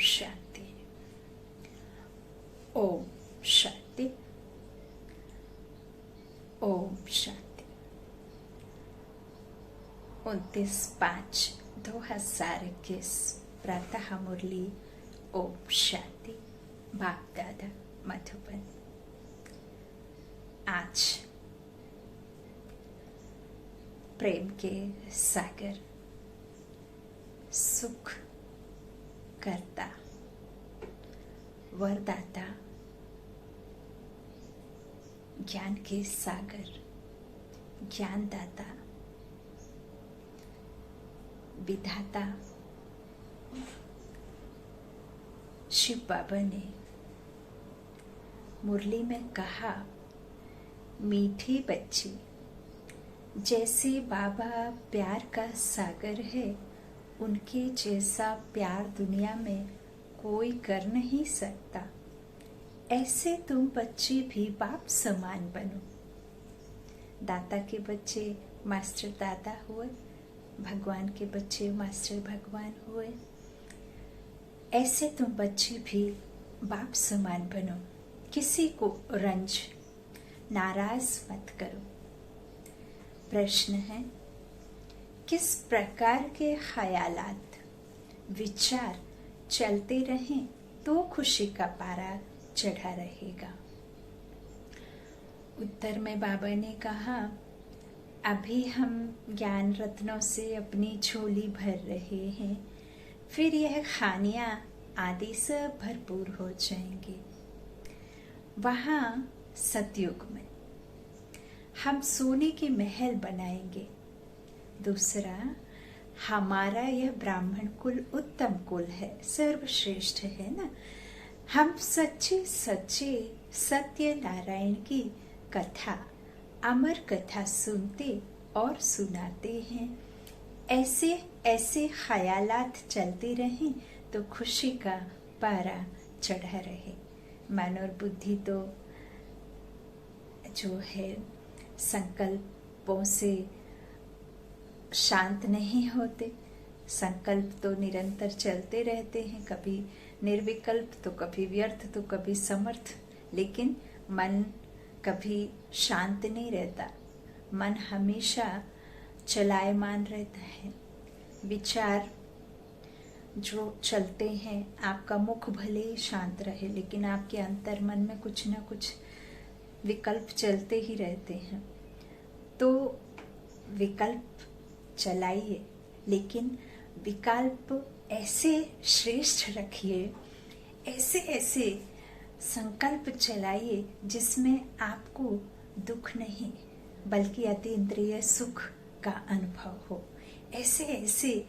शांति। ओम शांति। ओम शांति। 29/5/2021 प्रातः मुरली। ओम शांति। बाप दादा मधुबन। आज प्रेम के सागर, सुख करता, वरदाता, ज्ञान के सागर, ज्ञानदाता, विधाता शिव बाबा ने मुरली में कहा, मीठी बच्ची, जैसे बाबा प्यार का सागर है, उनके जैसा प्यार दुनिया में कोई कर नहीं सकता। ऐसे तुम बच्चे भी बाप समान बनो। दाता के बच्चे मास्टर दादा हुए, भगवान के बच्चे मास्टर भगवान हुए। ऐसे तुम बच्चे भी बाप समान बनो। किसी को रंज, नाराज मत करो। प्रश्न है, किस प्रकार के ख्यालात, विचार चलते रहें तो खुशी का पारा चढ़ा रहेगा। उत्तर में बाबा ने कहा, अभी हम ज्ञान रत्नों से अपनी झोली भर रहे हैं, फिर यह खानियां आदि सब भरपूर हो जाएंगे। वहां सतयुग में हम सोने के महल बनाएंगे। दूसरा, हमारा यह ब्राह्मण कुल उत्तम कुल है, सर्वश्रेष्ठ है ना। हम सच्चे सच्चे सत्य नारायण की कथा, अमर कथा सुनते और सुनाते हैं। ऐसे ऐसे ख्यालात चलते रहें तो खुशी का पारा चढ़ा रहे। मन और बुद्धि तो जो है संकल्पों से शांत नहीं होते। संकल्प तो निरंतर चलते रहते हैं, कभी निर्विकल्प तो कभी व्यर्थ तो कभी समर्थ, लेकिन मन कभी शांत नहीं रहता। मन हमेशा चलायमान रहता है। विचार जो चलते हैं, आपका मुख भले ही शांत रहे, लेकिन आपके अंतर मन में कुछ ना कुछ विकल्प चलते ही रहते हैं। तो विकल्प चलाइए, लेकिन विकल्प ऐसे श्रेष्ठ रखिए, ऐसे ऐसे संकल्प चलाइए जिसमें आपको दुख नहीं बल्कि अतीन्द्रिय सुख का अनुभव हो। ऐसे ऐसे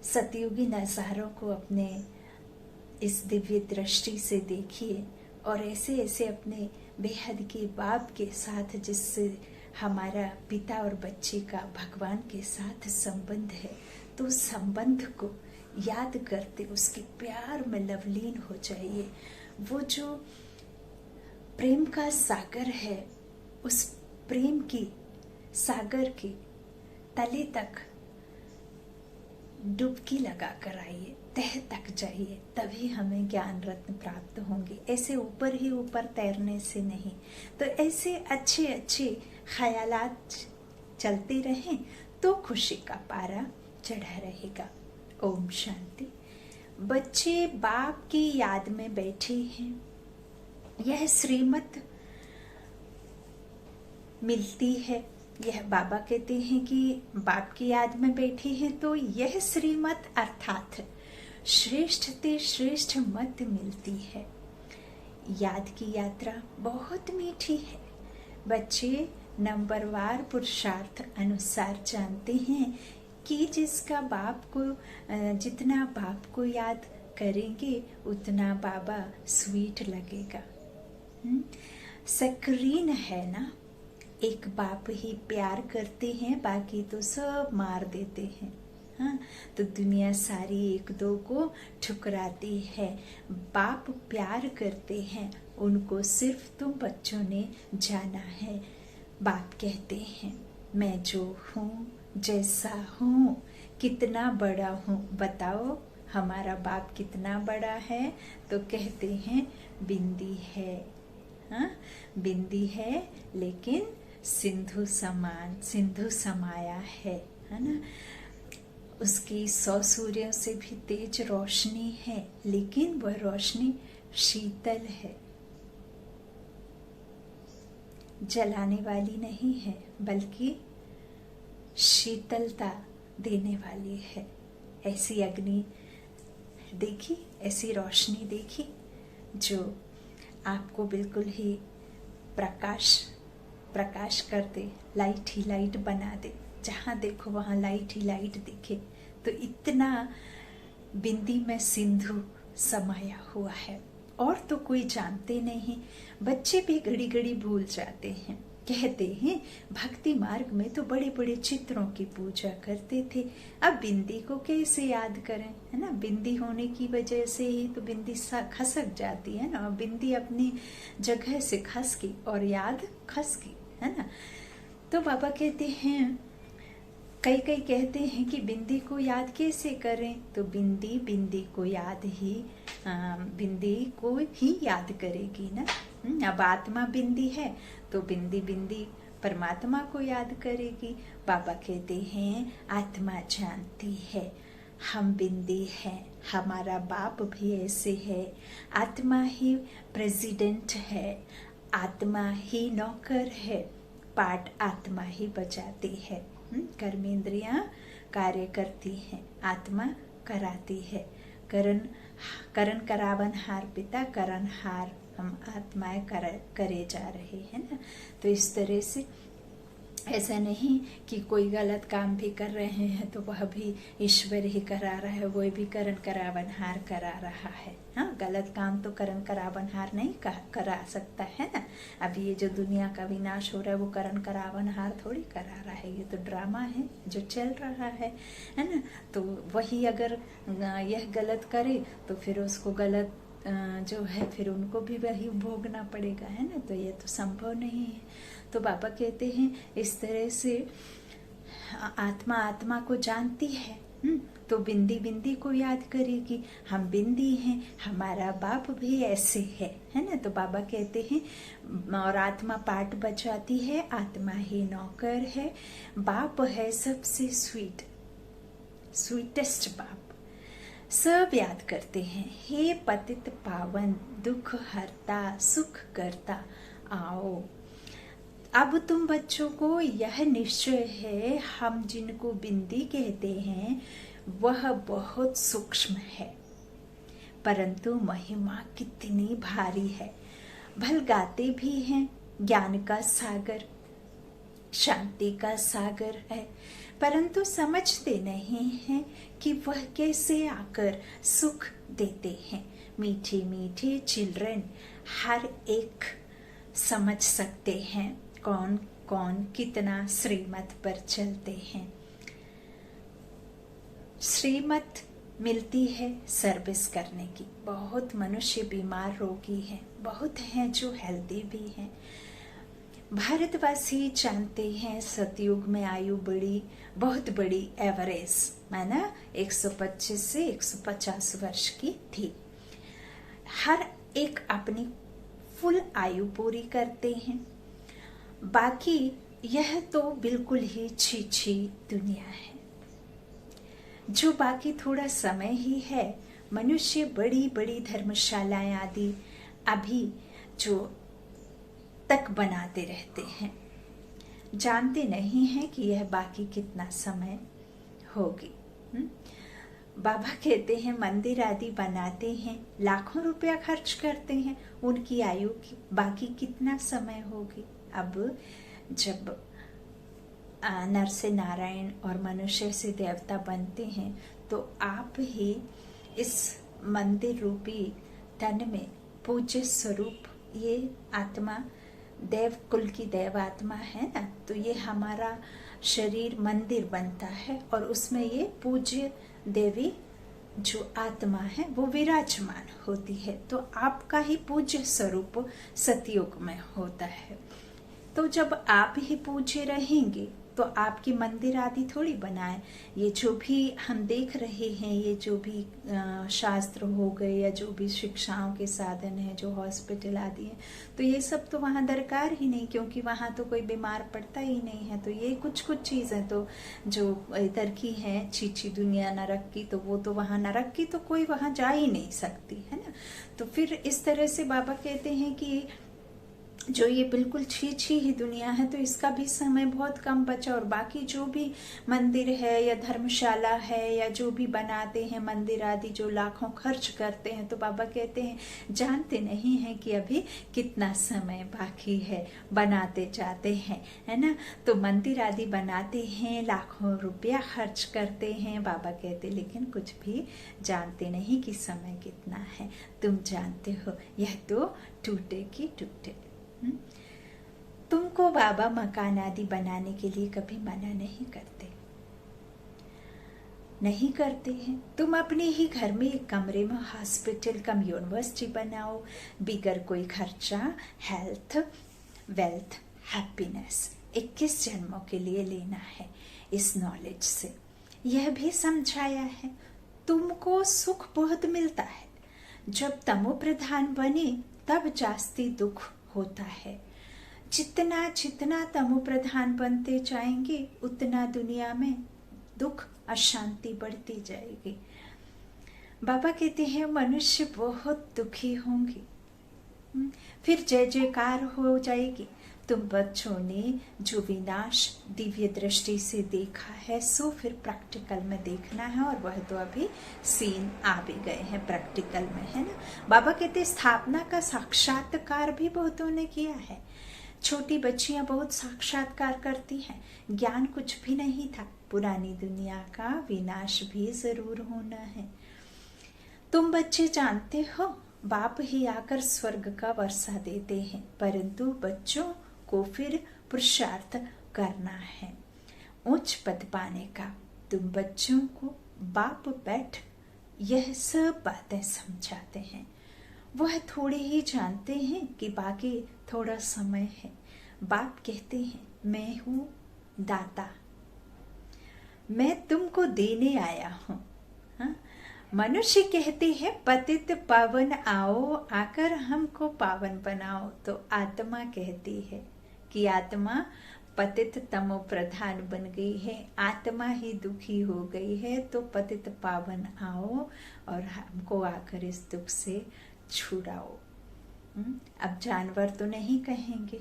सतयुगी नज़ारों को अपने इस दिव्य दृष्टि से देखिए, और ऐसे ऐसे अपने बेहद के बाप के साथ, जिससे हमारा पिता और बच्चे का भगवान के साथ संबंध है, तो संबंध को याद करते उसके प्यार में लवलीन हो जाइए। वो जो प्रेम का सागर है, उस प्रेम की सागर के तले तक डुबकी लगा कर आइए, तह तक जाइए, तभी हमें ज्ञान रत्न प्राप्त होंगे। ऐसे ऊपर ही ऊपर तैरने से नहीं। तो ऐसे अच्छे अच्छे ख्यालात चलते रहें तो खुशी का पारा चढ़ा रहेगा। ओम शांति। बच्चे बाप की याद में बैठे हैं। यह श्रीमत मिलती है। यह बाबा कहते हैं कि बाप की याद में बैठे हैं, तो यह श्रीमत अर्थात श्रेष्ठ ते श्रेष्ठ मत मिलती है। याद की यात्रा बहुत मीठी है। बच्चे नंबरवार पुरुषार्थ अनुसार जानते हैं कि जिसका बाप को, जितना बाप को याद करेंगे उतना बाबा स्वीट लगेगा। स्क्रीन है ना, एक बाप ही प्यार करते हैं, बाकी तो सब मार देते हैं। हाँ, तो दुनिया सारी एक दो को ठुकराती है। बाप प्यार करते हैं, उनको सिर्फ तुम बच्चों ने जाना है। बाप कहते हैं, मैं जो हूँ, जैसा हूँ, कितना बड़ा हूँ, बताओ हमारा बाप कितना बड़ा है, तो कहते हैं बिंदी है। हाँ, बिंदी है लेकिन सिंधु समान, सिंधु समाया है ना। उसकी 100 सूर्यों से भी तेज रोशनी है, लेकिन वह रोशनी शीतल है, जलाने वाली नहीं है, बल्कि शीतलता देने वाली है। ऐसी अग्नि देखी, ऐसी रोशनी देखी जो आपको बिल्कुल ही प्रकाश कर दे, लाइट ही लाइट बना दे, जहाँ देखो वहाँ लाइट ही लाइट दिखे। तो इतना बिंदी में सिंधु समाया हुआ है, और तो कोई जानते नहीं। बच्चे भी घड़ी घड़ी भूल जाते हैं। कहते हैं भक्ति मार्ग में तो बड़े बड़े चित्रों की पूजा करते थे, अब बिंदी को कैसे याद करें, है ना। बिंदी होने की वजह से ही तो बिंदी खसक जाती है ना, बिंदी अपनी जगह से खसकी और याद खसकी, है ना। तो बाबा कहते हैं, कई कहते हैं कि बिंदी को याद कैसे करें, तो बिंदी को याद करेगी ना। अब आत्मा बिंदी है तो बिंदी परमात्मा को याद करेगी। बाबा कहते हैं आत्मा जानती है हम बिंदी हैं, हमारा बाप भी ऐसे है। आत्मा ही प्रेसिडेंट है, आत्मा ही नौकर है, पाठ आत्मा ही बजाती है। कर्मेंद्रियां कार्य करती हैं, आत्मा कराती है। करण करावन हार पिता, करण हार हम आत्माएं करे जा रहे हैं ना। तो इस तरह से ऐसा नहीं कि कोई गलत काम भी कर रहे हैं तो वह भी ईश्वर ही करा रहा है, वो भी करण करावनहार करा रहा है। हाँ, गलत काम तो करण करावनहार नहीं करा सकता है ना। अभी ये जो दुनिया का विनाश हो रहा है वो करण करावनहार थोड़ी करा रहा है, ये तो ड्रामा है जो चल रहा है ना। तो वही अगर यह गलत करे तो फिर उसको गलत जो है फिर उनको भी वही भोगना पड़ेगा, है ना। तो ये तो संभव नहीं है। तो बाबा कहते हैं इस तरह से आत्मा को जानती है, तो बिंदी को याद करेगी। हम बिंदी हैं, हमारा बाप भी ऐसे है ना। तो बाबा कहते हैं और आत्मा पाठ बचाती है, आत्मा ही नौकर है। बाप है सबसे स्वीटेस्ट बाप। सब याद करते हैं, हे पतित पावन, दुख हरता, सुख करता आओ। अब तुम बच्चों को यह निश्चय है, हम जिनको बिंदी कहते हैं वह बहुत सूक्ष्म है, परंतु महिमा कितनी भारी है। भल गाते भी हैं, ज्ञान का सागर, शांति का सागर है, परंतु समझते नहीं हैं कि वह कैसे आकर सुख देते हैं। मीठे मीठे चिल्ड्रन हर एक समझ सकते हैं कौन कौन कितना श्रीमत पर चलते हैं। श्रीमत मिलती है सर्विस करने की। बहुत मनुष्य बीमार रोगी हैं, बहुत हैं जो हेल्दी भी हैं। भारतवासी जानते हैं सतयुग में आयु बहुत बड़ी एवरेज है ना, 125 से 150 वर्ष की थी। हर एक अपनी फुल आयु पूरी करते हैं। बाकी यह तो बिल्कुल ही छी दुनिया है, जो बाकी थोड़ा समय ही है। मनुष्य बड़ी बड़ी धर्मशालाएं आदि अभी जो तक बनाते रहते हैं, जानते नहीं हैं कि यह बाकी कितना समय होगी। बाबा कहते हैं मंदिर आदि बनाते हैं, लाखों रुपया खर्च करते हैं, उनकी आयु की बाकी कितना समय होगी। अब जब नर से नारायण और मनुष्य से देवता बनते हैं तो आप ही इस मंदिर रूपी तन में पूज्य स्वरूप, ये आत्मा देव कुल की देवात्मा है ना, तो ये हमारा शरीर मंदिर बनता है और उसमें ये पूज्य देवी जो आत्मा है वो विराजमान होती है। तो आपका ही पूज्य स्वरूप सतयुग में होता है। तो जब आप ही पूज्य रहेंगे तो आपकी मंदिर आदि थोड़ी बनाए। ये जो भी हम देख रहे हैं, ये जो भी शास्त्र हो गए या जो भी शिक्षाओं के साधन है, जो हॉस्पिटल आदि हैं, तो ये सब तो वहाँ दरकार ही नहीं, क्योंकि वहाँ तो कोई बीमार पड़ता ही नहीं है। तो ये कुछ कुछ चीज़ें तो जो इधर की हैं, छीछी दुनिया नरक की, तो वो तो वहाँ नरक की तो कोई वहाँ जा ही नहीं सकती है ना। तो फिर इस तरह से बाबा कहते हैं कि जो ये बिल्कुल छी ही दुनिया है, तो इसका भी समय बहुत कम बचा। और बाकी जो भी मंदिर है या धर्मशाला है या जो भी बनाते हैं मंदिर आदि, जो लाखों खर्च करते हैं, तो बाबा कहते हैं जानते नहीं हैं कि अभी कितना समय बाकी है, बनाते जाते हैं, है ना। तो मंदिर आदि बनाते हैं, लाखों रुपया खर्च करते हैं, बाबा कहते, लेकिन कुछ भी जानते नहीं कि समय कितना है। तुम जानते हो यह तो टूटेगी टूटे। तुमको बाबा मकान आदि बनाने के लिए कभी मना नहीं करते हैं। तुम अपने ही घर में एक कमरे में हॉस्पिटल कम यूनिवर्सिटी बनाओ, बिगर कोई खर्चा, हेल्थ, वेल्थ, हैप्पीनेस 21 जन्मों के लिए लेना है। इस नॉलेज से यह भी समझाया है, तुमको सुख बहुत मिलता है। जब तमो प्रधान बने तब जास्ती दुख होता है। जितना जितना तमो प्रधान बनते जाएंगे, उतना दुनिया में दुख अशांति बढ़ती जाएगी। बाबा कहते हैं मनुष्य बहुत दुखी होंगे, फिर जय जयकार हो जाएगी। तुम बच्चों ने जो विनाश दिव्य दृष्टि से देखा है, सो फिर प्रैक्टिकल में देखना है, और वह तो अभी सीन आ भी गए हैं प्रैक्टिकल में, है ना। बाबा कहते स्थापना का साक्षात्कार भी बहुतों ने किया है। छोटी बच्चियां बहुत साक्षात्कार करती हैं। ज्ञान कुछ भी नहीं था, पुरानी दुनिया का विनाश भी जरूर होना है। तुम बच्चे जानते हो, बाप ही आकर स्वर्ग का वर्षा देते हैं, परंतु बच्चों को फिर पुरुषार्थ करना है उच्च पद पाने का। तुम बच्चों को बाप बैठ यह सब बातें समझाते हैं। वह थोड़े ही जानते हैं कि बाकी थोड़ा समय है। बाप कहते हैं मैं हूं दाता, मैं तुमको देने आया हूं। हाँ? मनुष्य कहते हैं पतित पावन आओ, आकर हमको पावन बनाओ। तो आत्मा कहती है कि आत्मा पतित तमो प्रधान बन गई है, आत्मा ही दुखी हो गई है, तो पतित पावन आओ और हमको आकर इस दुख से छुड़ाओ। अब जानवर तो नहीं कहेंगे,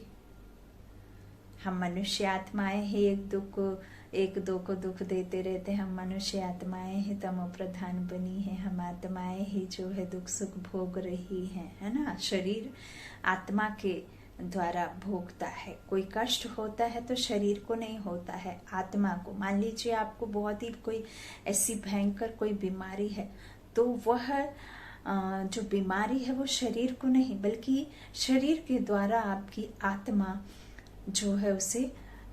हम मनुष्य आत्माएं ही एक दो को दुख देते रहते। हम मनुष्य आत्माएं ही तमो प्रधान बनी है, हम आत्माएं ही जो है दुख सुख भोग रही हैं, है ना। शरीर आत्मा के द्वारा भोगता है। कोई कष्ट होता है तो शरीर को नहीं होता है, आत्मा को। मान लीजिए आपको बहुत ही कोई ऐसी भयंकर कोई बीमारी है, तो वह जो बीमारी है वो शरीर को नहीं, बल्कि शरीर के द्वारा आपकी आत्मा जो है उसे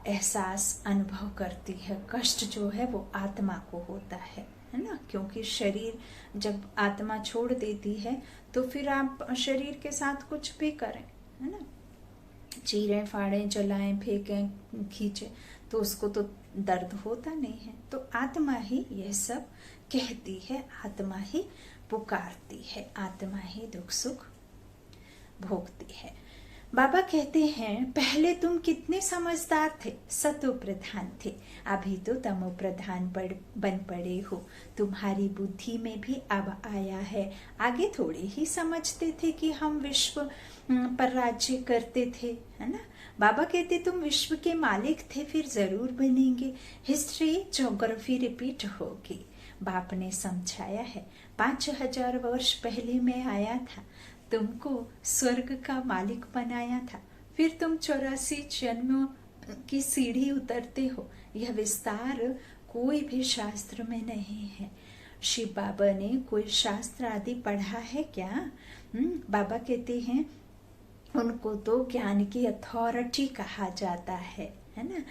एहसास अनुभव करती है। कष्ट जो है वो आत्मा को होता है ना। क्योंकि शरीर जब आत्मा छोड़ देती है तो फिर आप शरीर के साथ कुछ भी करें, है ना, चीरें फाड़ें, जलाएं, फेंकें, खींचे, तो उसको तो दर्द होता नहीं है। तो आत्मा ही यह सब कहती है, आत्मा ही पुकारती है, आत्मा ही दुख सुख भोगती है। बाबा कहते हैं पहले तुम कितने समझदार थे, सतो प्रधान थे, अभी तो तमो प्रधान बन पड़े हो। तुम्हारी बुद्धि में भी अब आया है, आगे थोड़े ही समझते थे कि हम विश्व पर राज्य करते थे, है ना। बाबा कहते तुम विश्व के मालिक थे, फिर जरूर बनेंगे। हिस्ट्री ज्योग्राफी रिपीट होगी। बाप ने समझाया है 5000 वर्ष पहले मैं आया था, तुमको स्वर्ग का मालिक बनाया था, फिर तुम 84 जन्मों की सीढ़ी उतरते हो। यह विस्तार कोई भी शास्त्र में नहीं है। शिव बाबा ने कोई शास्त्र आदि पढ़ा है क्या? बाबा कहते हैं उनको तो ज्ञान की अथॉरिटी कहा जाता है ना।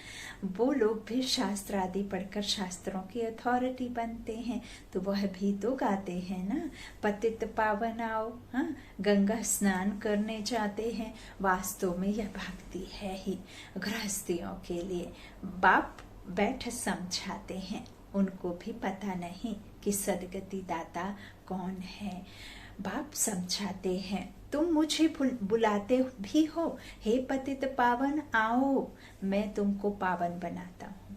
वो लोग भी शास्त्र आदि पढ़कर शास्त्रों की अथॉरिटी बनते हैं, तो वह भी तो गाते हैं ना, पतित पावन आओ। हाँ, गंगा स्नान करने जाते हैं। वास्तव में यह भक्ति है ही गृहस्थियों के लिए। बाप बैठ समझाते हैं, उनको भी पता नहीं कि सदगति दाता कौन है। बाप समझाते हैं, तुम मुझे बुलाते भी हो, हे पतित पावन आओ, मैं तुमको पावन बनाता हूँ,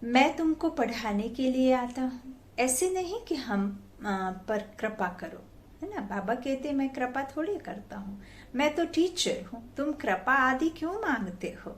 मैं तुमको पढ़ाने के लिए आता हूँ। ऐसे नहीं कि हम पर कृपा करो, है ना। बाबा कहते मैं कृपा थोड़ी करता हूँ, मैं तो टीचर हूँ, तुम कृपा आदि क्यों मांगते हो,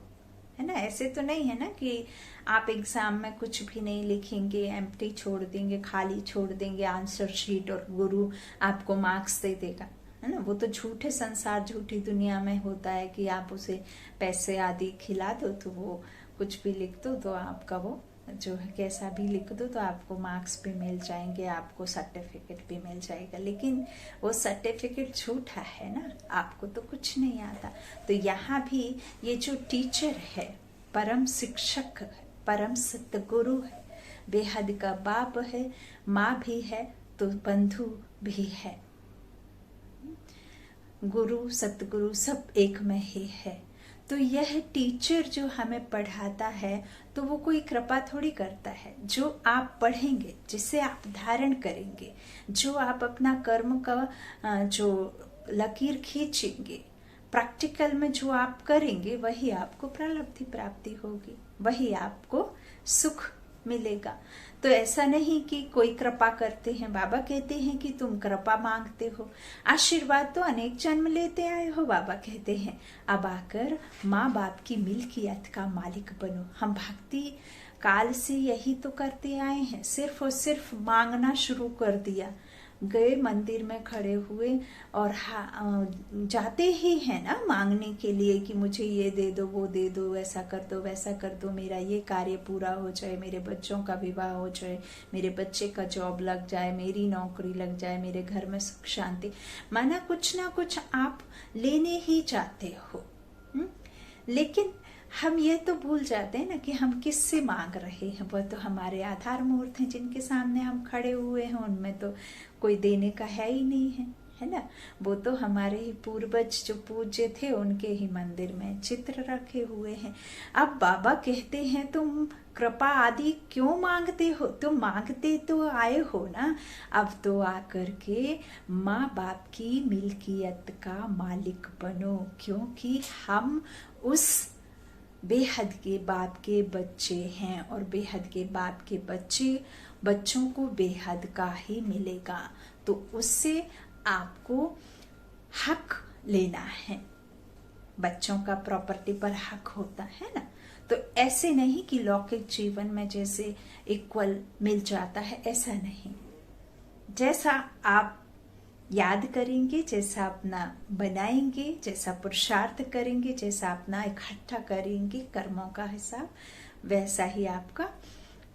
है ना। ऐसे तो नहीं है ना कि आप एग्जाम में कुछ भी नहीं लिखेंगे, एम्प्टी छोड़ देंगे, खाली छोड़ देंगे आंसर शीट और गुरु आपको मार्क्स दे देगा, है ना। वो तो झूठे संसार, झूठी दुनिया में होता है कि आप उसे पैसे आदि खिला दो तो वो कुछ भी लिख दो तो आपका वो जो है कैसा भी लिख दो तो आपको मार्क्स भी मिल जाएंगे, आपको सर्टिफिकेट भी मिल जाएगा। लेकिन वो सर्टिफिकेट झूठा है ना, आपको तो कुछ नहीं आता। तो यहाँ भी ये जो टीचर है, परम शिक्षक है, परम सतगुरु है, बेहद का बाप है, माँ भी है तो बंधु भी है, गुरु सतगुरु सब एक में ही है। तो यह टीचर जो हमें पढ़ाता है तो वो कोई कृपा थोड़ी करता है। जो आप पढ़ेंगे, जिसे आप धारण करेंगे, जो आप अपना कर्म का जो लकीर खींचेंगे, प्रैक्टिकल में जो आप करेंगे, वही आपको प्रारब्ध प्राप्ति होगी, वही आपको सुख मिलेगा। तो ऐसा नहीं कि कोई कृपा करते हैं। बाबा कहते हैं कि तुम कृपा मांगते हो, आशीर्वाद तो अनेक जन्म लेते आए हो। बाबा कहते हैं अब आकर माँ बाप की मिल्कियत का मालिक बनो। हम भक्ति काल से यही तो करते आए हैं, सिर्फ और सिर्फ मांगना शुरू कर दिया। गए मंदिर में खड़े हुए और जाते ही है ना मांगने के लिए कि मुझे ये दे दो, वो दे दो, ऐसा कर दो, वैसा कर दो, मेरा ये कार्य पूरा हो जाए, मेरे बच्चों का विवाह हो जाए, मेरे बच्चे का जॉब लग जाए, मेरी नौकरी लग जाए, मेरे घर में सुख शांति। माना कुछ ना कुछ आप लेने ही चाहते हो। लेकिन हम ये तो भूल जाते हैं ना कि हम किससे मांग रहे हैं। वह तो हमारे आधार मूर्त हैं जिनके सामने हम खड़े हुए हैं, उनमें तो कोई देने का है ही नहीं है, है ना। वो तो हमारे ही पूर्वज जो पूज्य थे उनके ही मंदिर में चित्र रखे हुए हैं। अब बाबा कहते हैं तुम कृपा आदि क्यों मांगते हो, तुम मांगते तो आए हो ना, अब तो आकर के माँ बाप की मिल्कियत का मालिक बनो, क्योंकि हम उस बेहद के बाप के बच्चे हैं और बेहद के बाप के बच्चों को बेहद का ही मिलेगा। तो उससे आपको हक लेना है। बच्चों का प्रॉपर्टी पर हक होता है ना। तो ऐसे नहीं कि लौकिक जीवन में जैसे इक्वल मिल जाता है, ऐसा नहीं। जैसा आप याद करेंगे, जैसा अपना बनाएंगे, जैसा पुरुषार्थ करेंगे, जैसा अपना इकट्ठा करेंगे कर्मों का हिसाब, वैसा ही आपका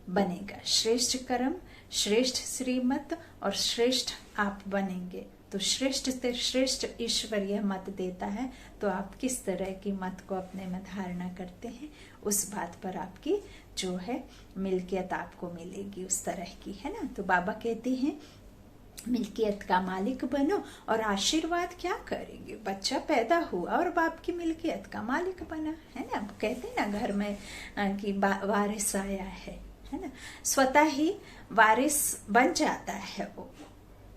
बनेगा। श्रेष्ठ कर्म, श्रेष्ठ श्रीमत और श्रेष्ठ आप बनेंगे। तो श्रेष्ठ से श्रेष्ठ ईश्वर यह मत देता है, तो आप किस तरह की मत को अपने में धारणा करते हैं, उस बात पर आपकी जो है मिल्कियत आपको मिलेगी, उस तरह की, है ना। तो बाबा कहते हैं मिल्कियत का मालिक बनो और आशीर्वाद क्या करेंगे। बच्चा पैदा हुआ और बाप की मिल्कियत का मालिक बना, है ना। कहते हैं ना घर में कि वारिस आया है ना, स्वतः ही वारिस बन जाता है वो,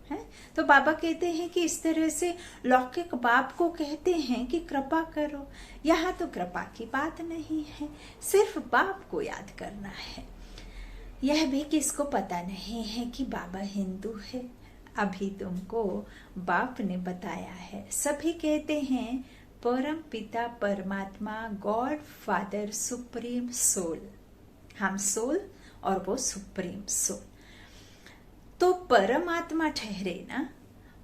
है। तो बाबा कहते हैं कि इस तरह से लौकिक बाप को कहते हैं कि कृपा करो। यहाँ तो कृपा की बात नहीं है, सिर्फ बाप को याद करना है। यह भी किसको पता नहीं है कि बाबा हिंदू है, अभी तुमको बाप ने बताया है। सभी कहते हैं परम पिता परमात्मा, गॉड फादर, सुप्रीम सोल। हम सोल और वो सुप्रीम सोल। तो परमात्मा ठहरे ना,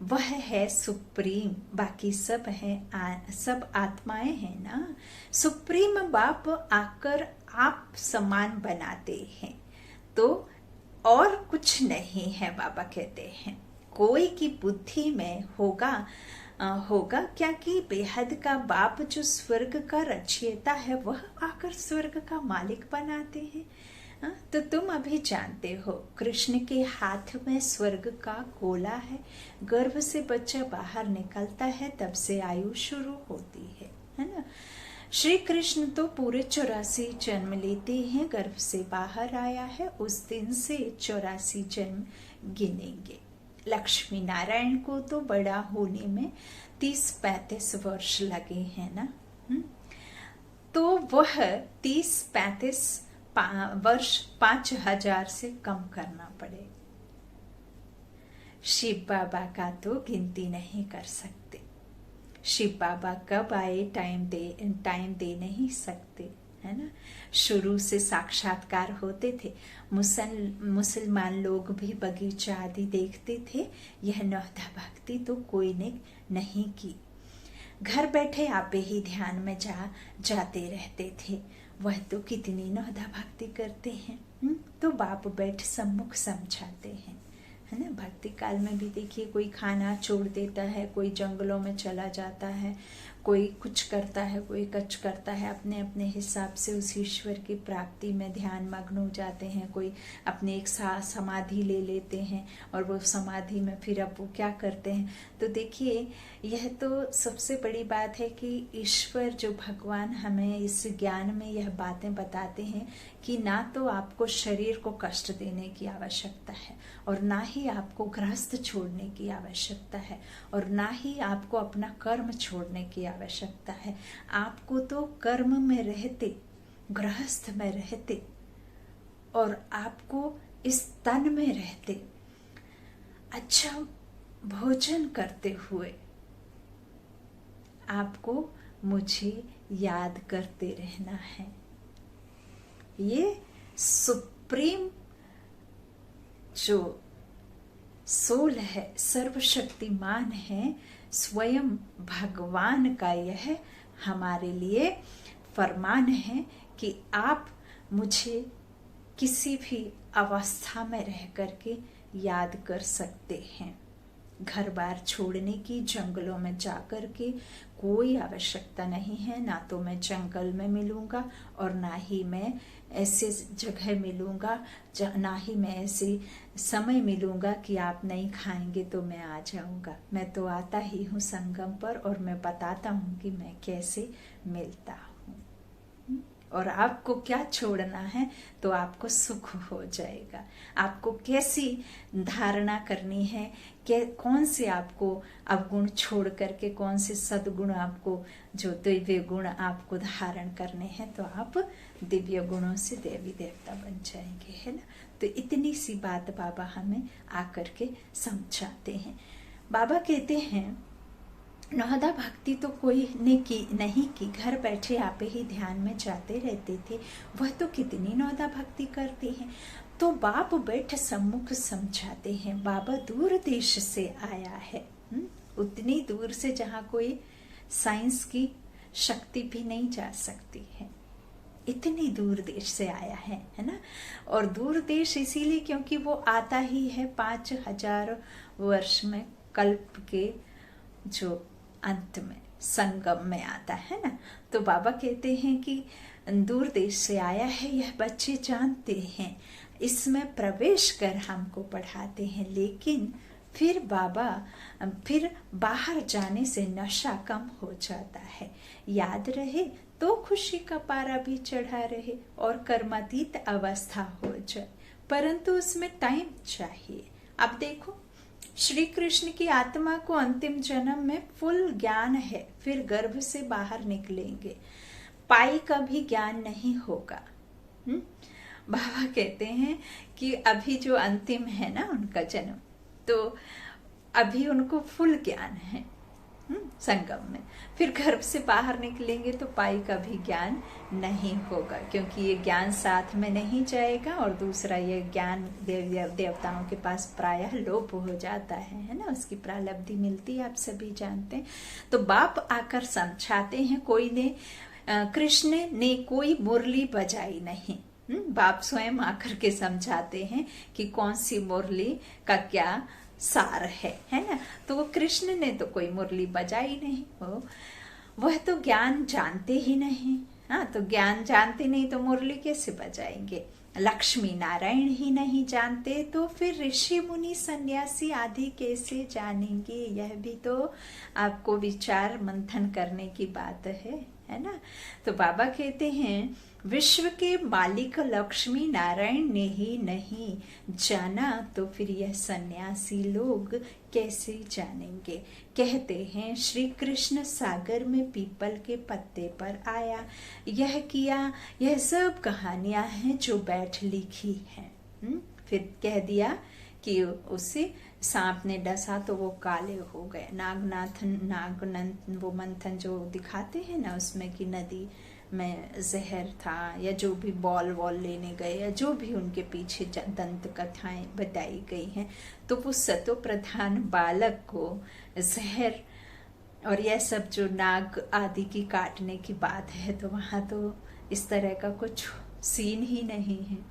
वह है सुप्रीम, बाकी सब है सब आत्माएं हैं ना। सुप्रीम बाप आकर आप समान बनाते हैं, तो और कुछ नहीं है। बाबा कहते हैं कोई की बुद्धि में होगा क्या कि बेहद का बाप जो स्वर्ग का रचयिता है, वह आकर स्वर्ग का मालिक बनाते हैं। तो तुम अभी जानते हो कृष्ण के हाथ में स्वर्ग का गोला है। गर्भ से बच्चा बाहर निकलता है, तब से आयु शुरू होती है ना। श्री कृष्ण तो पूरे 84 जन्म लेते हैं, गर्भ से बाहर आया है उस दिन से 84 जन्म गिनेंगे। लक्ष्मी नारायण को तो बड़ा होने में 30-35 वर्ष लगे हैं ना। तो वह 30-35 वर्ष 5000 से कम करना पड़े। शिव बाबा का तो गिनती नहीं कर सकते। शिव बाबा कब आए टाइम दे नहीं सकते, है ना। शुरू से साक्षात्कार होते थे। मुसलमान लोग भी बगीचा आदि देखते थे। यह नौधा भक्ति तो कोई ने नहीं की। घर बैठे आपे ही ध्यान में जाते रहते थे। वह तो कितनी नौधा भक्ति करते हैं। तो बाप बैठ सम्मुख समझाते हैं, है ना। भक्ति काल में भी देखिए, कोई खाना छोड़ देता है, कोई जंगलों में चला जाता है, कोई कुछ करता है, कोई कुछ करता है, अपने अपने हिसाब से उस ईश्वर की प्राप्ति में ध्यान मग्न हो जाते हैं। कोई अपने एक समाधि ले लेते हैं और वो समाधि में फिर अब वो क्या करते हैं। तो देखिए, यह तो सबसे बड़ी बात है कि ईश्वर जो भगवान हमें इस ज्ञान में यह बातें बताते हैं कि ना तो आपको शरीर को कष्ट देने की आवश्यकता है और ना ही आपको गृहस्थ छोड़ने की आवश्यकता है और ना ही आपको अपना कर्म छोड़ने की आवश्यकता है। आपको तो कर्म में रहते, गृहस्थ में रहते और आपको इस तन में रहते अच्छा भोजन करते हुए आपको मुझे याद करते रहना है। ये सुप्रीम जो सोल है, सर्वशक्तिमान है, स्वयं भगवान का यह हमारे लिए फरमान है कि आप मुझे किसी भी अवस्था में रह करके याद कर सकते हैं। घर बार छोड़ने की, जंगलों में जाकर के कोई आवश्यकता नहीं है। ना तो मैं जंगल में मिलूंगा और ना ही मैं ऐसे जगह मिलूंगा, ना ही मैं ऐसे समय मिलूंगा कि आप नहीं खाएंगे तो मैं आ जाऊंगा। मैं तो आता ही हूँ संगम पर और मैं बताता हूँ कि मैं कैसे मिलता हूँ। और आपको क्या छोड़ना है तो आपको सुख हो जाएगा। आपको कैसी धारणा करनी है, कौन से आपको अवगुण छोड़ करके कौन से सद्गुण आपको, जो दिव्य गुण आपको धारण करने हैं, तो आप दिव्य गुणों से देवी देवता बन जाएंगे, है ना। तो इतनी सी बात बाबा हमें आकर के समझाते हैं। बाबा कहते हैं नौधा भक्ति तो कोई ने की नहीं की, घर बैठे आप ही ध्यान में जाते रहते थे। वह तो कितनी नौधा भक्ति करते हैं। तो बाप बैठ सम्मुख समझाते हैं। बाबा दूर देश से आया है, उतनी दूर से जहाँ कोई साइंस की शक्ति भी नहीं जा सकती है। इतनी दूर देश से आया है ना। और दूर देश इसीलिए क्योंकि वो आता ही है 5000 वर्ष में, कल्प के जो अंत में संगम में आता है ना। तो बाबा कहते हैं कि दूर देश से आया है, यह बच्चे जानते हैं, इसमें प्रवेश कर हमको पढ़ाते हैं। लेकिन फिर बाबा फिर बाहर जाने से नशा कम हो जाता है। याद रहे तो खुशी का पारा भी चढ़ा रहे और कर्मातीत अवस्था हो जाए, परंतु उसमें टाइम चाहिए। अब देखो, श्री कृष्ण की आत्मा को अंतिम जन्म में फुल ज्ञान है, फिर गर्भ से बाहर निकलेंगे, पाई का भी ज्ञान नहीं होगा। बाबा कहते हैं कि अभी जो अंतिम है ना उनका जन्म, तो अभी उनको फुल ज्ञान है संगम में। फिर गर्भ से बाहर निकलेंगे तो पाई का भी ज्ञान नहीं होगा, क्योंकि ये ज्ञान साथ में नहीं जाएगा। और दूसरा, ये ज्ञान देवताओं के पास प्रायः लोप हो जाता है ना, उसकी प्रालब्धि मिलती है, आप सभी जानते हैं। तो बाप आकर समझाते हैं, कोई ने कृष्ण ने कोई मुरली बजाई नहीं। बाप स्वयं आकर के समझाते हैं कि कौन सी मुरली का क्या सार है ना। तो वो कृष्ण ने तो कोई मुरली बजाई नहीं, वह तो ज्ञान जानते ही नहीं। हाँ, तो ज्ञान जानते नहीं तो मुरली कैसे बजाएंगे। लक्ष्मी नारायण ही नहीं जानते तो फिर ऋषि मुनि सन्यासी आदि कैसे जानेंगे। यह भी तो आपको विचार मंथन करने की बात है है ना। तो बाबा कहते हैं विश्व के मालिक लक्ष्मी नारायण ने ही नहीं जाना तो फिर यह सन्यासी लोग कैसे जानेंगे। कहते हैं श्री कृष्ण सागर में पीपल के पत्ते पर आया, यह किया, यह सब कहानियां हैं जो बैठ लिखी हैं। फिर कह दिया कि उसे सांप ने डसा तो वो काले हो गए। नागनंद वो मंथन जो दिखाते हैं ना उसमें कि नदी में जहर था, या जो भी बॉल वॉल लेने गए, या जो भी उनके पीछे दंत कथाएं बताई गई हैं, तो वो सतो प्रधान बालक को जहर और यह सब जो नाग आदि की काटने की बात है, तो वहां तो इस तरह का कुछ सीन ही नहीं है।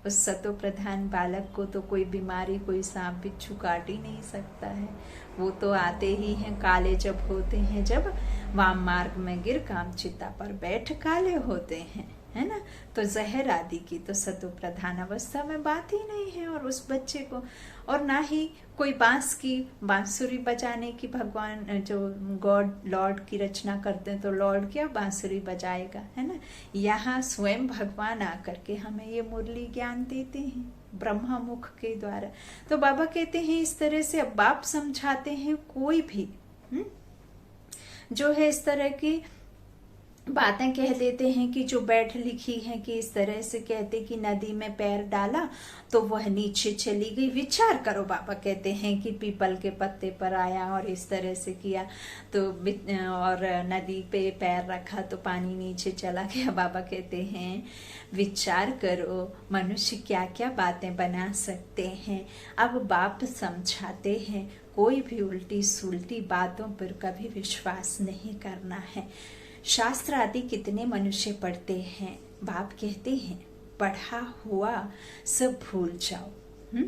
उस सतो प्रधान बालक को तो कोई बीमारी, कोई सांप बिच्छू काट ही नहीं सकता है। वो तो आते ही हैं काले जब होते हैं, जब वाम मार्ग में गिर काम चिता पर बैठ काले होते हैं, है ना। तो जहर आदि की तो सतो प्रधान अवस्था में बात ही नहीं है। और उस बच्चे को, और ना ही कोई बांसुरी बजाने की, भगवान जो गॉड लॉर्ड की रचना करते हैं तो लॉर्ड क्या बांसुरी बजाएगा, है ना। यहाँ स्वयं भगवान आकर के हमें ये मुरली ज्ञान देते हैं ब्रह्मा मुख के द्वारा। तो बाबा कहते हैं इस तरह से अब बाप समझाते हैं, कोई भी जो है इस तरह की बातें कह देते हैं कि जो बैठ लिखी है, कि इस तरह से कहते कि नदी में पैर डाला तो वह नीचे चली गई। विचार करो, बाबा कहते हैं कि पीपल के पत्ते पर आया और इस तरह से किया तो, और नदी पे पैर रखा तो पानी नीचे चला गया। बाबा कहते हैं विचार करो मनुष्य क्या क्या बातें बना सकते हैं। अब बाप समझाते हैं कोई भी उल्टी सुलटी बातों पर कभी विश्वास नहीं करना है। शास्त्र आदि कितने मनुष्य पढ़ते हैं, बाप कहते हैं पढ़ा हुआ सब भूल जाओ,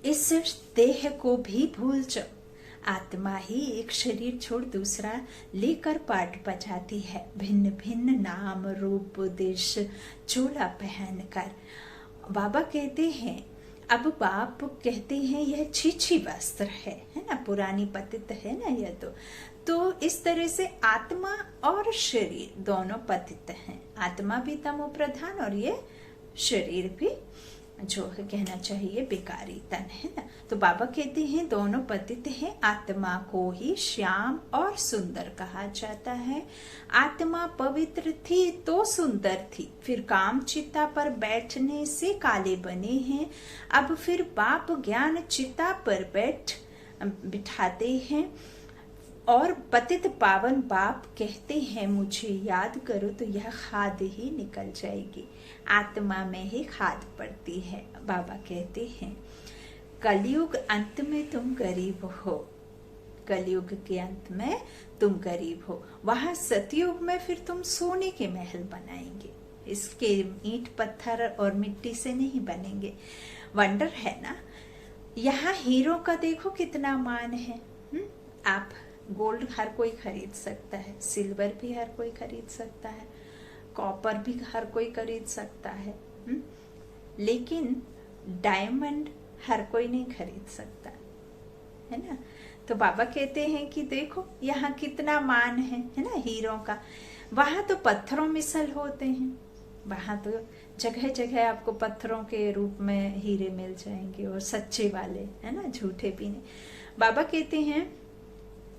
इस देह को भी भूल जाओ। आत्मा ही एक शरीर छोड़ दूसरा लेकर पाठ बजाती है, भिन्न भिन्न नाम रूप देश चोला पहनकर। बाबा कहते हैं, अब बाप कहते हैं यह छीछी वस्त्र है ना, पुरानी पतित है ना यह। तो इस तरह से आत्मा और शरीर दोनों पतित हैं। आत्मा भी तमो प्रधान और ये शरीर भी जो है कहना चाहिए बेकारी तन, है ना। तो बाबा कहते हैं दोनों पतित हैं। आत्मा को ही श्याम और सुंदर कहा जाता है। आत्मा पवित्र थी तो सुंदर थी, फिर काम चिता पर बैठने से काले बने हैं। अब फिर बाप ज्ञान चिता पर बिठाते हैं और पतित पावन बाप कहते हैं मुझे याद करो तो यह खाद ही निकल जाएगी। आत्मा में ही खाद पड़ती है। बाबा कहते हैं कलयुग अंत में तुम गरीब हो, कलयुग के अंत में तुम गरीब हो। वहां सतयुग में फिर तुम सोने के महल बनाएंगे, इसके ईंट पत्थर और मिट्टी से नहीं बनेंगे। वंडर है ना। यहाँ हीरो का देखो कितना मान है। आप गोल्ड हर कोई खरीद सकता है, सिल्वर भी हर कोई खरीद सकता है, कॉपर भी हर कोई खरीद सकता है, लेकिन डायमंड हर कोई नहीं खरीद सकता, है ना। तो बाबा कहते हैं कि देखो यहाँ कितना मान है ना हीरो का। वहां तो पत्थरों मिसल होते हैं, वहां तो जगह जगह आपको पत्थरों के रूप में हीरे मिल जाएंगे, और सच्चे वाले, है ना, झूठे भी नहीं। बाबा कहते हैं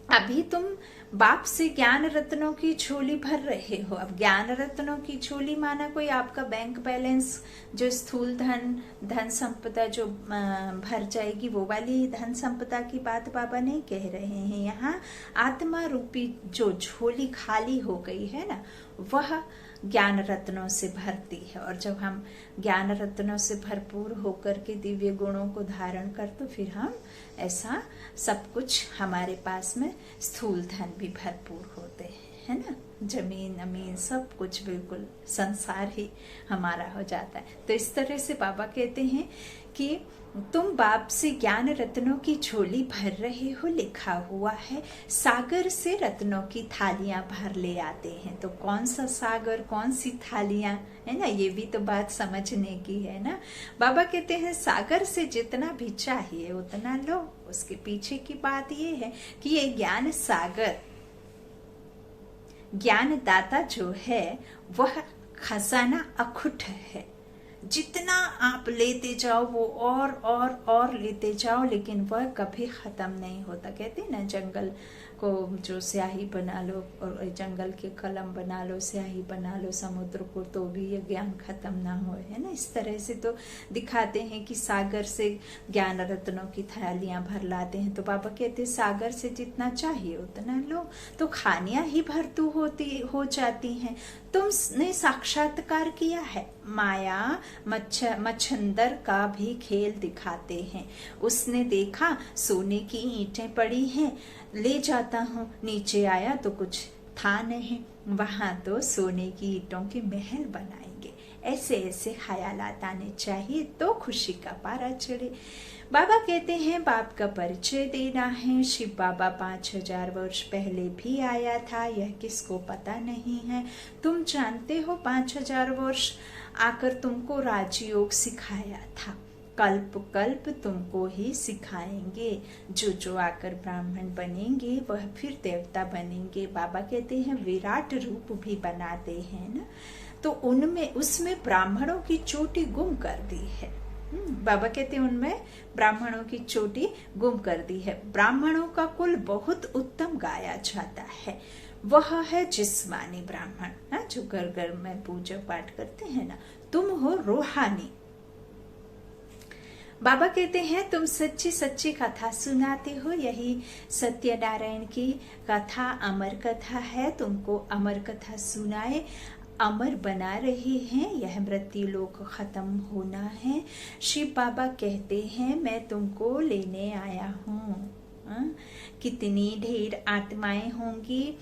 अभी तुम बाप से ज्ञान रत्नों की झोली भर रहे हो। अब ज्ञान रत्नों की झोली माना कोई आपका बैंक बैलेंस जो स्थूल धन संपदा जो भर जाएगी, वो वाली धन संपदा की बात बाबा नहीं कह रहे हैं। यहाँ आत्मा रूपी जो झोली खाली हो गई है ना, वह ज्ञान रत्नों से भरती है। और जब हम ज्ञान रत्नों से भरपूर होकर के दिव्य गुणों को धारण कर, तो फिर हम ऐसा सब कुछ हमारे पास में स्थूल धन भी भरपूर होते हैं, है ना। जमीन अमीन सब कुछ बिल्कुल संसार ही हमारा हो जाता है। तो इस तरह से बाबा कहते हैं कि तुम बाप से ज्ञान रत्नों की झोली भर रहे हो, लिखा हुआ है सागर से रत्नों की थालियां भर ले आते हैं। तो कौन सा सागर, कौन सी थालियां, है ना, ये भी तो बात समझने की है ना। बाबा कहते हैं सागर से जितना भी चाहिए उतना लो। उसके पीछे की बात ये है कि ये ज्ञान सागर ज्ञानदाता जो है वह खजाना अखुट है। जितना आप लेते जाओ वो और लेते जाओ, लेकिन वह कभी खत्म नहीं होता। कहते हैं ना, जंगल को जो स्याही बना लो और जंगल के कलम बना लो, स्याही बना लो समुद्र को, तो भी ये ज्ञान खत्म ना हो, है ना। इस तरह से तो दिखाते हैं कि सागर से ज्ञान रत्नों की थैलियां भर लाते हैं। तो बाबा कहते हैं सागर से जितना चाहिए उतना लो, तो खानियां ही भरतू हो जाती हैं। तुमने साक्षात्कार किया है, माया मच्छंदर का भी खेल दिखाते हैं। उसने देखा सोने की ईंटें पड़ी हैं, ले जाता हूँ, नीचे आया तो कुछ था नहीं, वहां तो सोने की ईंटों की महल बनाएंगे। ऐसे ऐसे ख्यालात आने चाहिए तो खुशी का पारा चढ़े। बाबा कहते हैं बाप का परिचय देना है। शिव बाबा 5000 वर्ष पहले भी आया था, यह किसको पता नहीं है। तुम जानते हो 5000 वर्ष आकर तुमको राजयोग सिखाया था, कल्प कल्प तुमको ही सिखाएंगे। जो आकर ब्राह्मण बनेंगे वह फिर देवता बनेंगे। बाबा कहते हैं विराट रूप भी बनाते हैं ना, तो उसमें ब्राह्मणों की चोटी गुम कर दी है। बाबा कहते हैं उनमें ब्राह्मणों की चोटी गुम कर दी है। ब्राह्मणों का कुल बहुत उत्तम गाया जाता है, वह है जिस्मानी ब्राह्मण, जो घर घर में पूजा पाठ करते हैं ना। तुम हो रूहानी। बाबा कहते हैं तुम सच्ची सच्ची कथा सुनाते हो, यही सत्यनारायण की कथा अमर कथा है। तुमको अमर कथा सुनाए अमर बना रहे हैं, यह मृत्यु लोक खत्म होना है। शिव बाबा कहते हैं मैं तुमको लेने आया हूँ। कितनी ढेर आत्माएं होंगी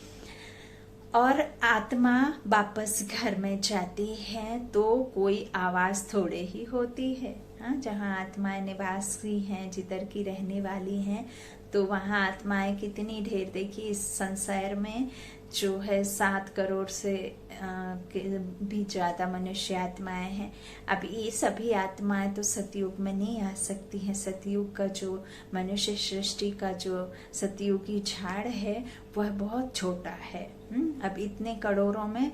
और आत्मा वापस घर में जाती है तो कोई आवाज थोड़े ही होती है। जहाँ आत्माएं निवासी हैं, जिधर की रहने वाली हैं, तो वहाँ आत्माएं कितनी ढेर। देखिए इस संसार में जो है 7 करोड़ से भी ज्यादा मनुष्य आत्माएं हैं। अब ये सभी आत्माएं तो सतयुग में नहीं आ सकती हैं। सतयुग का जो मनुष्य सृष्टि का जो सतयुगी झाड़ है वह बहुत छोटा है। अब इतने करोड़ों में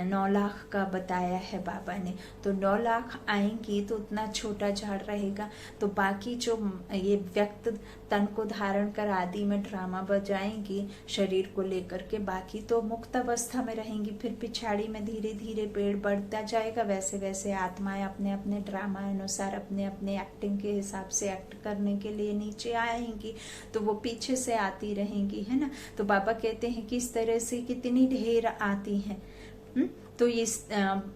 9 लाख का बताया है बाबा ने, तो 9 लाख आएंगी तो उतना छोटा झाड़ रहेगा। तो बाकी जो ये व्यक्त तन को धारण कर आदि में ड्रामा बजाएंगी शरीर को लेकर के, बाकी तो मुक्त अवस्था में रहेंगी। फिर पिछाड़ी में धीरे धीरे पेड़ बढ़ता जाएगा। वैसे वैसे आत्माएं अपने अपने ड्रामा अनुसार अपने अपने एक्टिंग के हिसाब से एक्ट करने के लिए नीचे आएंगी, तो वो पीछे से आती रहेंगी, है ना। तो बाबा कहते हैं कि इस तरह से कितनी ढेर आती हैं। तो ये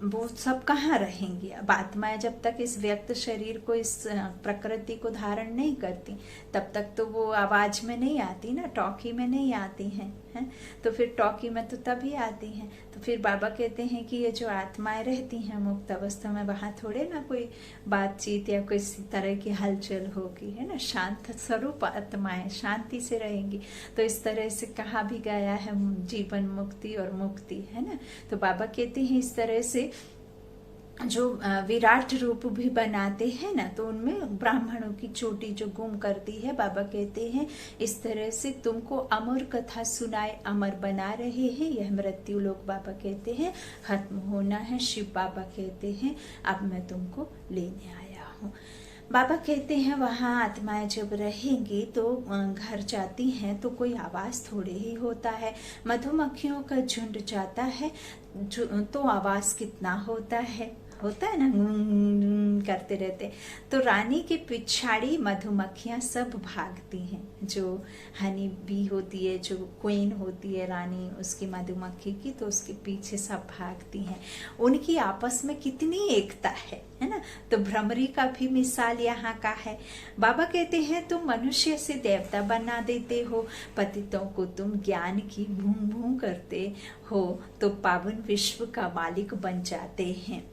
वो सब कहाँ रहेंगी। अब आत्माएं जब तक इस व्यक्त शरीर को, इस प्रकृति को धारण नहीं करती, तब तक तो वो आवाज में नहीं आती ना, टॉकी में नहीं आती हैं, है? तो फिर टॉकी में तो तभी आती हैं। तो फिर बाबा कहते हैं कि ये जो आत्माएं रहती हैं मुक्त अवस्था में, वहां थोड़े ना कोई बातचीत या किसी तरह की हलचल होगी, है ना। शांत स्वरूप आत्माएं शांति से रहेंगी। तो इस तरह से कहा भी गया है जीवन मुक्ति और मुक्ति, है ना। तो बाबा कहते हैं इस तरह से जो विराट रूप भी बनाते हैं ना, तो उनमें ब्राह्मणों की चोटी जो गुम करती है। बाबा कहते हैं इस तरह से तुमको अमर कथा सुनाए अमर बना रहे हैं। यह मृत्यु लोक बाबा कहते हैं खत्म होना है। शिव बाबा कहते हैं अब मैं तुमको लेने आया हूँ। बाबा कहते हैं वहाँ आत्माएं जब रहेंगी तो घर जाती हैं तो कोई आवाज थोड़े ही होता है। मधुमक्खियों का झुंड जाता है तो आवाज कितना होता है ना, करते रहते। तो रानी के पिछाड़ी मधुमक्खियां सब भागती हैं। जो हनी बी होती है, जो क्वीन होती है रानी उसकी मधुमक्खी की, तो उसके पीछे सब भागती हैं। उनकी आपस में कितनी एकता है ना। तो भ्रमरी का भी मिसाल यहाँ का है। बाबा कहते हैं तुम मनुष्य से देवता बना देते हो, पतितों को तुम ज्ञान की भूं भूं करते हो तो पावन विश्व का मालिक बन जाते हैं।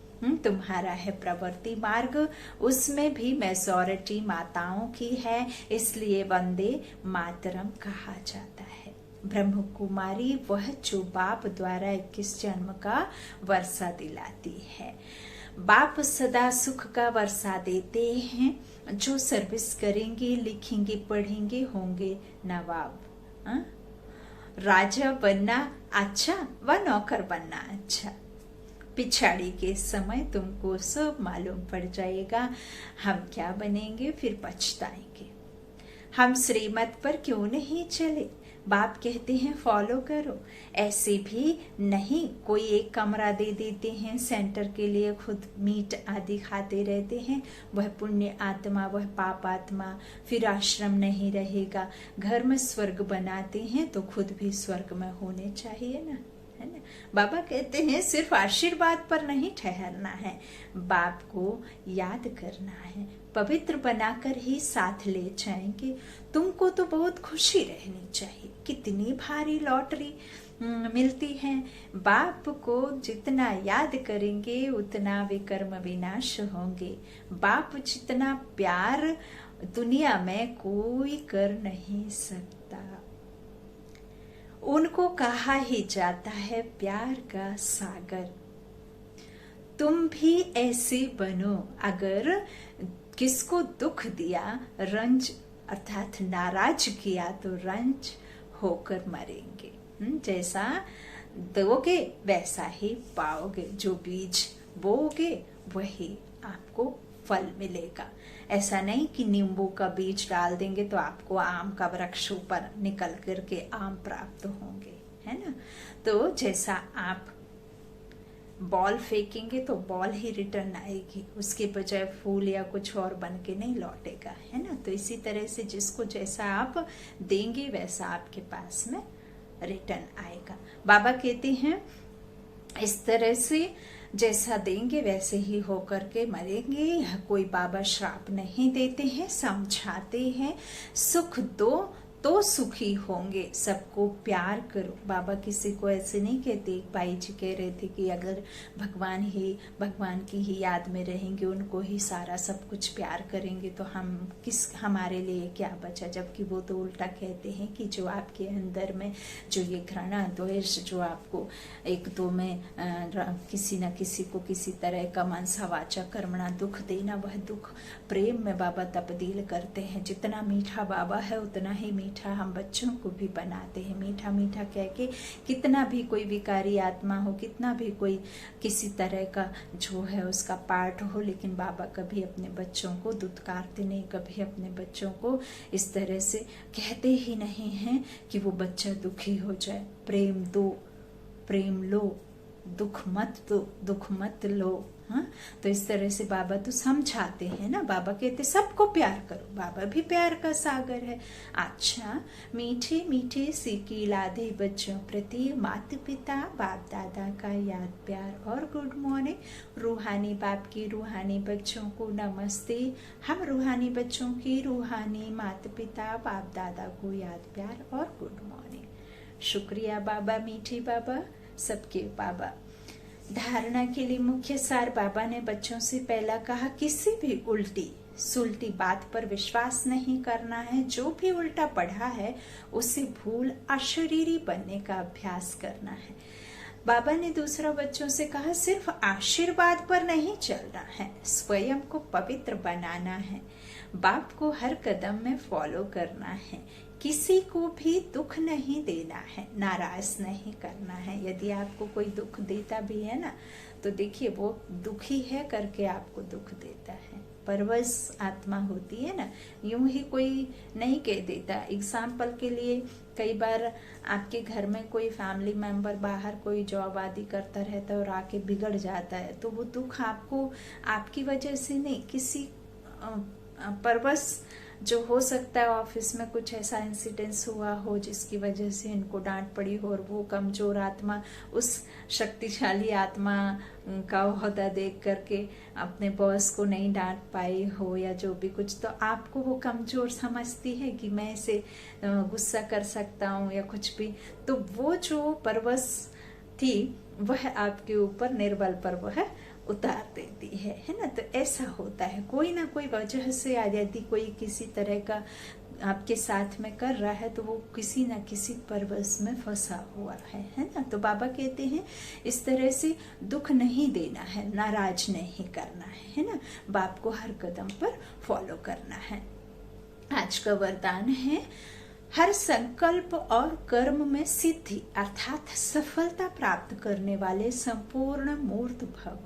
तुम्हारा है प्रवृत्ति मार्ग, उसमें भी मेजॉरिटी माताओं की है, इसलिए वंदे मातरम कहा जाता है। ब्रह्म कुमारी वह जो बाप द्वारा 21 जन्म का वर्षा दिलाती है। बाप सदा सुख का वर्षा देते हैं। जो सर्विस करेंगे, लिखेंगे, पढ़ेंगे होंगे नवाब। राजा बनना अच्छा व नौकर बनना अच्छा। पिछाड़ी के समय तुमको सब मालूम पड़ जाएगा हम क्या बनेंगे, फिर पछताएंगे। हम श्रीमत पर क्यों नहीं चले? बाप कहते हैं फॉलो करो। ऐसे भी नहीं कोई एक कमरा दे देते हैं सेंटर के लिए, खुद मीट आदि खाते रहते हैं, वह पुण्य आत्मा, वह पाप आत्मा, फिर आश्रम नहीं रहेगा। घर में स्वर्ग बनाते हैं तो खुद भी स्वर्ग में होने चाहिए ना, है ना। बाबा कहते हैं सिर्फ आशीर्वाद पर नहीं ठहरना है, बाप को याद करना है, पवित्र बनाकर ही साथ ले जाएंगे। तुमको तो बहुत खुशी रहनी चाहिए। कितनी भारी लॉटरी मिलती है। बाप को जितना याद करेंगे उतना विकर्म विनाश होंगे। बाप जितना प्यार दुनिया में कोई कर नहीं सकता। उनको कहा ही जाता है प्यार का सागर। तुम भी ऐसे बनो। अगर किसको दुख दिया, रंज अर्थात नाराज किया तो रंज होकर मरेंगे। जैसा दोगे वैसा ही पाओगे। जो बीज बोओगे वही आपको फल मिलेगा। ऐसा नहीं कि नींबू का बीज डाल देंगे तो आपको आम का वृक्ष ऊपर निकल करके आम प्राप्त होंगे, है ना। तो जैसा आप बॉल फेंकेंगे तो बॉल ही रिटर्न आएगी, उसके बजाय फूल या कुछ और बन के नहीं लौटेगा, है ना। तो इसी तरह से जिसको जैसा आप देंगे वैसा आपके पास में रिटर्न आएगा। बाबा कहते हैं इस तरह से जैसा देंगे वैसे ही होकर के मरेंगे। यह कोई बाबा श्राप नहीं देते हैं, समझाते हैं सुख दो तो सुखी होंगे। सबको प्यार करो। बाबा किसी को ऐसे नहीं कहते। एक भाई जी कह रहे थे कि अगर भगवान की ही याद में रहेंगे, उनको ही सारा सब कुछ प्यार करेंगे तो हमारे लिए क्या बचा। जबकि वो तो उल्टा कहते हैं कि जो आपके अंदर में जो ये घृणा द्वेष जो आपको एक दो में किसी न किसी को किसी तरह का मनसा वाचा कर्मणा दुख देना, वह दुख प्रेम में बाबा तब्दील करते हैं। जितना मीठा बाबा है उतना ही मीठा हम बच्चों को भी बनाते हैं। मीठा मीठा कह के कितना भी कोई विकारी आत्मा हो, कितना भी कोई किसी तरह का जो है उसका पार्ट हो, लेकिन बाबा कभी अपने बच्चों को दुत्कारते नहीं, कभी अपने बच्चों को इस तरह से कहते ही नहीं हैं कि वो बच्चा दुखी हो जाए। प्रेम दो, प्रेम लो, दुख मत लो। हाँ, तो इस तरह से बाबा तो समझाते हैं ना। बाबा कहते सबको प्यार करो। बाबा भी प्यार का सागर है। अच्छा, मीठे मीठे सिक्के लादे बच्चों प्रति माता पिता बाप दादा का याद प्यार और गुड मॉर्निंग। रूहानी बाप की रूहानी बच्चों को नमस्ते। हम रूहानी बच्चों की रूहानी माता पिता बाप दादा को याद प्यार और गुड मॉर्निंग। शुक्रिया बाबा, मीठे बाबा, सबके बाबा। धारणा के लिए मुख्य सार बाबा ने बच्चों से पहला कहा, किसी भी उल्टी सुलटी बात पर विश्वास नहीं करना है। जो भी उल्टा पढ़ा है उसे भूल अशरीरी बनने का अभ्यास करना है। बाबा ने दूसरा बच्चों से कहा, सिर्फ आशीर्वाद पर नहीं चलना है, स्वयं को पवित्र बनाना है। बाप को हर कदम में फॉलो करना है। किसी को भी दुख नहीं देना है, नाराज नहीं करना है। यदि आपको कोई दुख देता भी है ना, तो देखिए वो दुखी है करके आपको दुख देता है। परवश आत्मा होती है ना, यूं ही कोई नहीं कह देता। एग्जाम्पल के लिए कई बार आपके घर में कोई फैमिली मेंबर बाहर कोई जॉब आदि करता रहता है और आके बिगड़ जाता है, तो वो दुख आपको आपकी वजह से नहीं, किसी परवश जो हो सकता है ऑफिस में कुछ ऐसा इंसिडेंस हुआ हो जिसकी वजह से इनको डांट पड़ी हो, और वो कमजोर आत्मा उस शक्तिशाली आत्मा का ओहदा देख करके अपने बॉस को नहीं डांट पाई हो या जो भी कुछ, तो आपको वो कमजोर समझती है कि मैं इसे गुस्सा कर सकता हूँ या कुछ भी। तो वो जो परवश थी वह आपके ऊपर निर्बल पर वह उतार देती है ना। तो ऐसा होता है, कोई ना कोई वजह से यदि कोई किसी तरह का आपके साथ में कर रहा है तो वो किसी ना किसी परवश में फंसा हुआ है ना। तो बाबा कहते हैं इस तरह से दुख नहीं देना है, नाराज नहीं करना है ना। बाप को हर कदम पर फॉलो करना है। आज का वरदान है, हर संकल्प और कर्म में सिद्धि अर्थात सफलता प्राप्त करने वाले संपूर्ण मूर्त भव।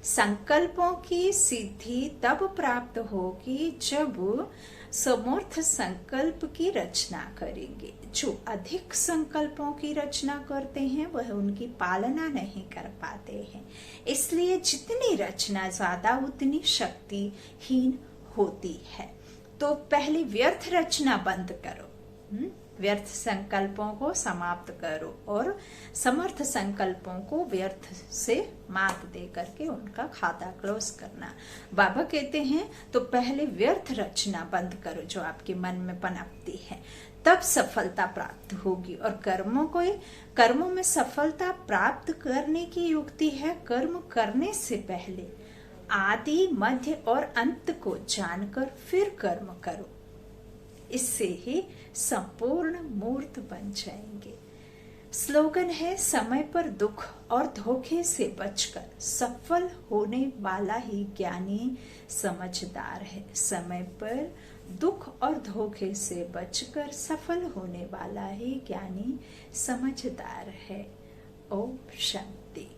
संकल्पों की सिद्धि तब प्राप्त होगी जब समर्थ संकल्प की रचना करेंगे। जो अधिक संकल्पों की रचना करते हैं वह उनकी पालना नहीं कर पाते हैं, इसलिए जितनी रचना ज्यादा उतनी शक्तिहीन होती है। तो पहले व्यर्थ रचना बंद करो, व्यर्थ संकल्पों को समाप्त करो और समर्थ संकल्पों को व्यर्थ से मात दे करके उनका खाता क्लोज करना। बाबा कहते हैं तो पहले व्यर्थ रचना बंद करो जो आपके मन में पनपती है, तब सफलता प्राप्त होगी। और कर्मों में सफलता प्राप्त करने की युक्ति है कर्म करने से पहले आदि मध्य और अंत को जानकर फिर कर्म करो, इससे ही संपूर्ण मूर्त बन जाएंगे। स्लोगन है समय पर दुख और धोखे से बचकर सफल होने वाला ही ज्ञानी समझदार है। समय पर दुख और धोखे से बचकर सफल होने वाला ही ज्ञानी समझदार है। ओम शांति।